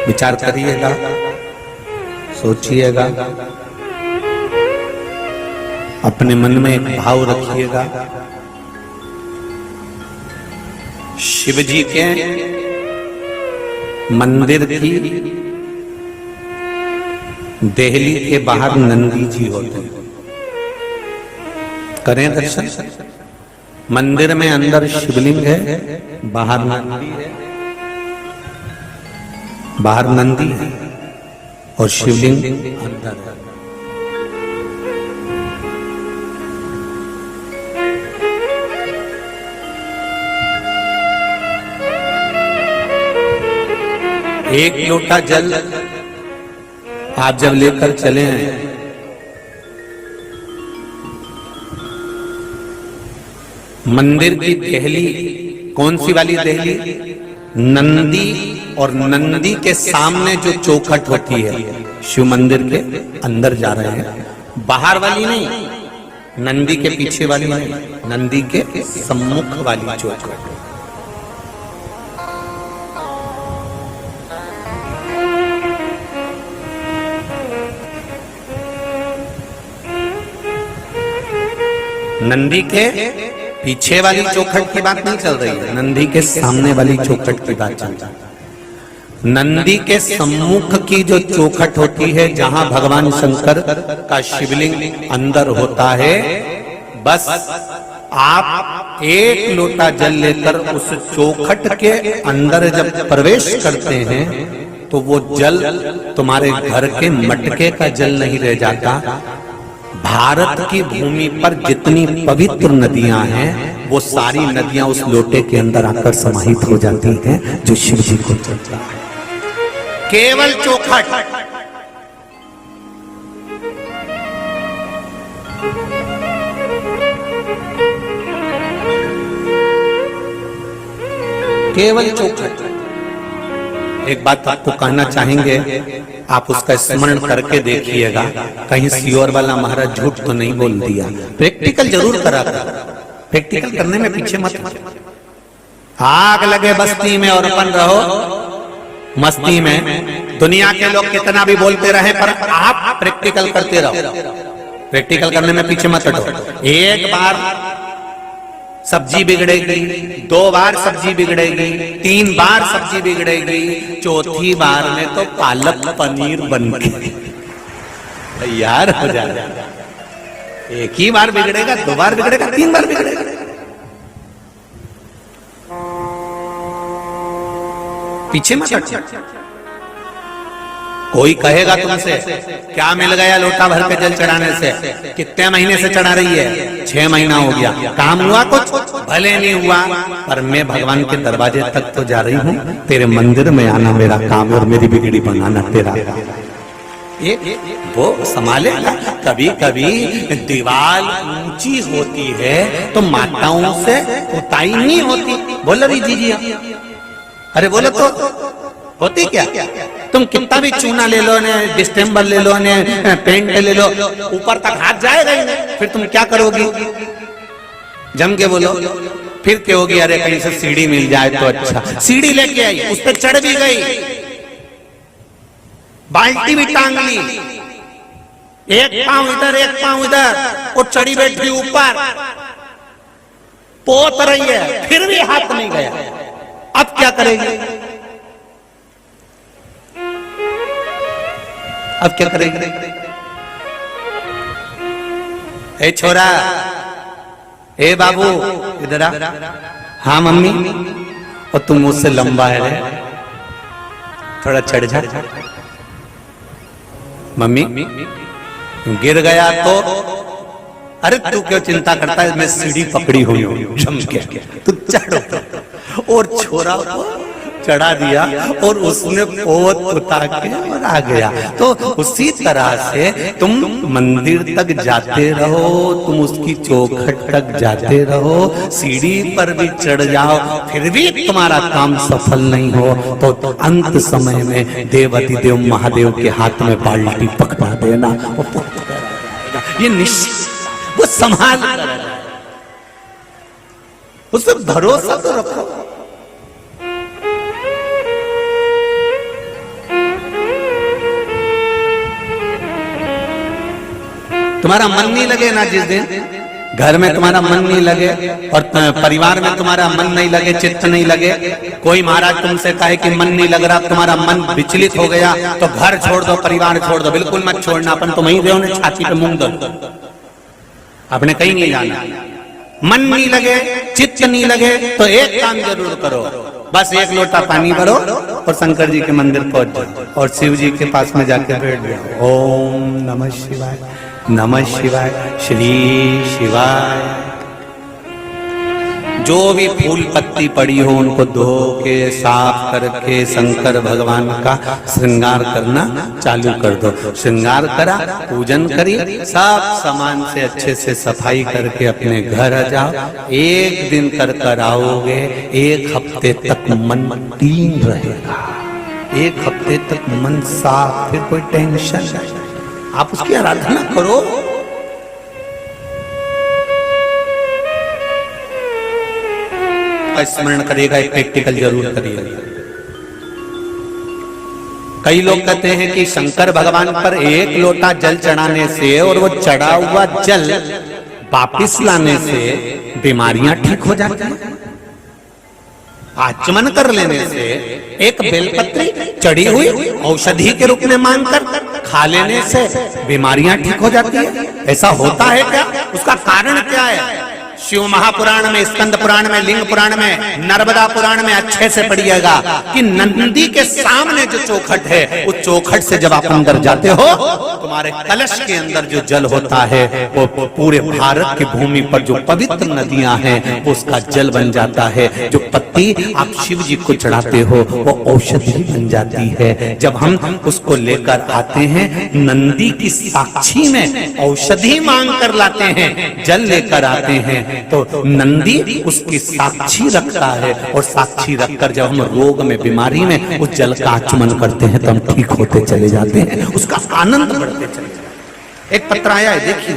विचार करिएगा, सोचिएगा, अपने मन में एक भाव रखिएगा। शिव जी के मंदिर की देहली के बाहर नंदी जी होते हैं, करें दर्शन। मंदिर में अंदर शिवलिंग है, बाहर नंदी है, बाहर नंदी है और शिवलिंग अंदर है। एक लोटा जल आप जब लेकर चले हैं, मंदिर की देहली, कौन सी वाली देहली? नंदी, और नंदी के सामने जो चौखट होती है, शिव मंदिर के अंदर जा रहे हैं, बाहर वाली नहीं, नंदी के पीछे वाली नहीं, नंदी के सम्मुख वाली चौखट। नंदी के पीछे वाली चौखट की बात नहीं चल रही है, नंदी के सामने वाली चौखट की बात चल रही है। नंदी के सम्मुख की जो चौखट होती है, जहां भगवान शंकर का शिवलिंग अंदर होता है, बस आप एक लोटा जल लेकर उस चौखट के अंदर जब प्रवेश करते हैं, तो वो जल तुम्हारे घर के मटके का जल नहीं रह जाता। भारत की भूमि पर जितनी पवित्र नदियां हैं, वो सारी नदियां उस लोटे के अंदर आकर समाहित हो जाती हैं, जो शिव जी को चलता है। केवल चौखट, केवल चौखट। एक बात आपको कहना चाहेंगे, आप उसका स्मरण करके देखिएगा, कहीं सियोर वाला महाराज झूठ तो नहीं बोल दिया। प्रैक्टिकल जरूर करा कर, प्रैक्टिकल करने में पीछे मत। आग लगे बस्ती में और अपन रहो मस्ती में। दुनिया के लोग कितना भी बोलते रहे, पर आप प्रैक्टिकल करते रहो। प्रैक्टिकल करने में पीछे मत हटो। एक बार सब्जी बिगड़ेगी, 2 बार सब्जी बिगड़ेगी, 3 बार सब्जी बिगड़ेगी, चौथी बार में तो पालक पनीर बन के तैयार हो जाएगा। एक ही बार बिगड़ेगा, 2 बार बिगड़ेगा, 3 बार बिगड़ेगा। पीछे मत हटो। कोई कहेगा तुमसे, क्या मिल गया लोटा भर के जल चढ़ाने से? कितने महीने से चढ़ा रही है? 6 महीना हो गया। काम हुआ कुछ? भले नहीं हुआ, पर मैं भगवान के दरवाजे तक तो जा रही हूँ। तेरे मंदिर में आना मेरा काम, और मेरी बिगड़ी बनाना तेरा। ये वो संभालेगा। कभी कभी दीवार ऊंची होती है तो माताओं से उताई नहीं होती। बोलो रही जी, अरे बोलो तो होती क्या? तुम कितना भी चूना ले लो ने, डिस्टेम्बर ले लो ने, पेंट ले लो, ऊपर तक हाथ जाएगा ही नहीं। फिर तुम क्या करोगी? जम के बोलो। फिर क्या होगी? अरे कहीं से सीढ़ी मिल जाए तो अच्छा। सीढ़ी लेके आई, उस पर चढ़ भी गई, बाल्टी भी टांग ली, एक पांव इधर एक पांव इधर, वो चढ़ी बैठी ऊपर, पोत रही है, फिर भी हाथ नहीं गया। अब क्या करेगी? अब क्या करेगी? ए छोरा, ए बाबू, इधर आ। हाँ मम्मी। और तुम मुझसे लंबा है रे, थोड़ा चढ़ जा। मम्मी गिर गया तो? अरे तू क्यों चिंता करता है, मैं सीढ़ी पकड़ी हुई हूं, जम के तू चढ़। और छोरा को चढ़ा दिया और उसने पोत उतार के और आ गया। तो उसी तरह से तुम मंदिर तक जाते रहो, तुम उसकी चौखट तक जाते रहो, सीढ़ी पर भी चढ़ जाओ, फिर भी तुम्हारा काम सफल नहीं हो, तो अंत समय में देवती देव महादेव के हाथ में बाल्टी पकड़ा देना, वो ये निश्चित, वो संभाल, उस पर भरोसा तो रखो। तुम्हारा मन नहीं लगे ना जिस दिन घर में तुम्हारा मन नहीं लगे और परिवार में तुम्हारा मन नहीं लगे, चित्त नहीं लगे, कोई महाराज तुमसे कहे कि मन नहीं लग रहा, तुम्हारा मन विचलित हो गया, तो घर छोड़ दो, परिवार छोड़ दो, बिल्कुल मत छोड़ना। अपन तो वहीं रहो, छाती पे मूंग दो, आपने कहीं नहीं जाना। मन नहीं लगे, चित्त नहीं लगे, तो एक काम जरूर करो, बस एक लोटा पानी भरो और शंकर जी के मंदिर पहुंच जाओ और शिव जी के पास में जाके बैठ जाओ। ओम नमः शिवाय, नमः शिवाय, श्री शिवाय। जो भी फूल पत्ती पड़ी हो उनको धो के साफ करके शंकर भगवान का श्रृंगार करना चालू कर दो। श्रृंगार करा, पूजन करी, सब सामान से अच्छे से सफाई करके अपने घर आ जाओ। एक दिन कर आओगे, एक हफ्ते तक मन क्लीन रहेगा, एक हफ्ते तक मन साफ, फिर कोई टेंशन नहीं। आप उसकी आराधना करो। स्मरण करेगा, एक प्रैक्टिकल जरूर करिएगा। कई लोग कहते हैं कि शंकर भगवान पर एक लोटा जल चढ़ाने से और वो चढ़ा हुआ जल वापिस लाने से बीमारियां ठीक हो जाती हैं। आचमन कर लेने से, एक बेलपत्री चढ़ी हुई औषधि के रूप में मानकर खा लेने से बीमारियां ठीक हो जाती है। ऐसा होता है क्या? उसका कारण क्या है? शिव महापुराण में, स्कंद पुराण में, लिंग पुराण में, नर्मदा पुराण में अच्छे से पढ़िएगा कि नंदी के सामने जो चौखट है, उस चौखट से जब आप अंदर जाते हो, तुम्हारे कलश के अंदर जो जल होता है वो पूरे भारत की भूमि पर जो पवित्र नदियां हैं वो उसका जल बन जाता है। जो पत्ती आप शिव जी को चढ़ाते हो वो औषधि बन जाती है। जब हम उसको लेकर आते हैं, नंदी की साक्षी में औषधि मांग कर लाते हैं, जल लेकर आते हैं, तो नंदी उसकी साक्षी रखता है और साक्षी रखकर जब हम रोग में, बीमारी में उस जल का आचमन करते हैं तो हम ठीक होते चले जाते हैं, उसका आनंद बढ़ते चले जाते हैं। एक पत्र आया है, देखिए।